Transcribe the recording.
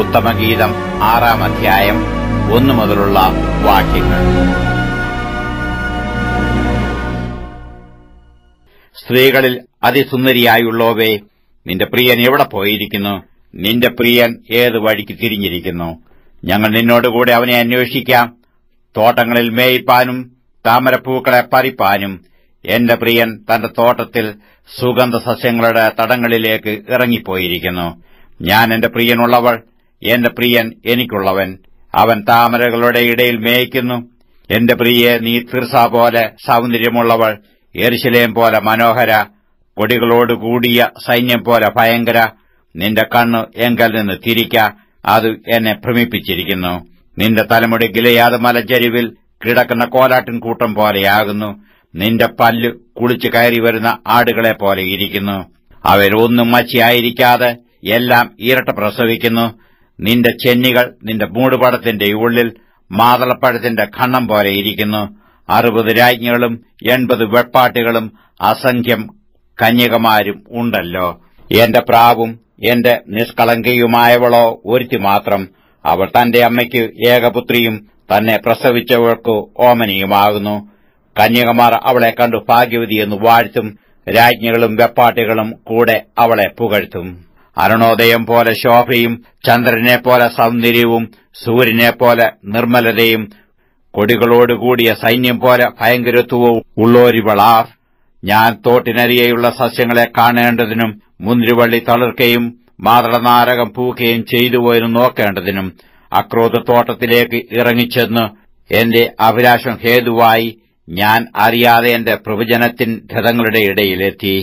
ഉത്തമഗീതം 6-ാം അധ്യായം 1 മുതലുള്ള വാക്യങ്ങൾ. സ്ത്രീകളിൽ അതിസുന്ദരിയായുള്ളോവേ, നിന്റെ പ്രിയൻ എവിടെ പോയിരിക്കുന്നു? നിന്റെ പ്രിയൻ ഏത് വഴിക്ക് തിരിഞ്ഞിരിക്കുന്നു? ഞങ്ങൾ നിന്നോടുകൂടെ അവനെ അന്വേഷിക്കാം. തോട്ടങ്ങളിൽ മേയിപ്പാനും താമരപ്പൂക്കളെ പറിപ്പാനും എന്റെ പ്രിയൻ തന്റെ തോട്ടത്തിൽ സുഗന്ധസസ്യങ്ങളുടെ തടങ്ങളിലേക്ക് ഇറങ്ങിപ്പോയിരിക്കുന്നു. ഞാൻ എന്റെ പ്രിയനുള്ളവൾ, എന്റെ പ്രിയൻ എനിക്കുള്ളവൻ. അവൻ താമരകളുടെ ഇടയിൽ മേയ്ക്കുന്നു. എന്റെ പ്രിയെ, നീ തിർസ പോലെ സൗന്ദര്യമുള്ളവൾ, യെരുശലേം പോലെ മനോഹര, കൊടികളോടുകൂടിയ സൈന്യം പോലെ ഭയങ്കര. നിന്റെ കണ്ണ് എങ്കൽ നിന്ന് തിരിക്ക, അത് എന്നെ ഭ്രമിപ്പിച്ചിരിക്കുന്നു. നിന്റെ തലമുടി ഗിലെയാദ് മലഞ്ചരിവിൽ കിടക്കുന്ന കോലാട്ടിൻ കൂട്ടം പോലെയാകുന്നു. നിന്റെ പല്ല് കുളിച്ചു കയറി വരുന്ന ആടുകളെ പോലെ ഇരിക്കുന്നു. അവരൊന്നും മച്ചിയായിരിക്കാതെ എല്ലാം ഇരട്ട പ്രസവിക്കുന്നു. നിന്റെ ചെന്നികൾ നിന്റെ മൂടുപടത്തിന്റെ ഉള്ളിൽ മാതളപ്പഴത്തിന്റെ ഖണ്ണം പോലെ ഇരിക്കുന്നു. 60 രാജ്ഞികളും 80 വെപ്പാട്ടികളും അസംഖ്യം കന്യകമാരും ഉണ്ടല്ലോ. എന്റെ പ്രാവും എന്റെ നിഷ്കളങ്കയുമായവളോ ഒരുത്തി മാത്രം. അവൾ തന്റെ അമ്മയ്ക്ക് ഏകപുത്രിയും തന്നെ പ്രസവിച്ചവൾക്ക് ഓമനിയുമാകുന്നു. കന്യകമാർ അവളെ കണ്ടു ഭാഗ്യവതിയെന്ന് വാഴ്ത്തും. രാജ്ഞികളും വെപ്പാട്ടികളും കൂടെ അവളെ പുകഴ്ത്തും. അരുണോദയം പോലെ ശോഭയും ചന്ദ്രനെപ്പോലെ സൗന്ദര്യവും സൂര്യനെപ്പോലെ നിർമ്മലതയും കൊടികളോടുകൂടിയ സൈന്യം പോലെ ഭയങ്കരത്വവും ഉള്ളോരിവളാർ. ഞാൻ തോട്ടിനരികെയുള്ള സസ്യങ്ങളെ കാണേണ്ടതിനും മുന്തിരിവള്ളി തളിർക്കയും മാതളനാരകം പൂക്കുകയും ചെയ്തുപോയെന്ന് നോക്കേണ്ടതിനും അക്രോധത്തോട്ടത്തിലേക്ക് ഇറങ്ങിച്ചെന്ന് എന്റെ അഭിലാഷം ഹേതുവായി ഞാൻ അറിയാതെ എന്റെ പ്രവചനത്തിൻ രഥങ്ങളുടെ ഇടയിലെത്തി.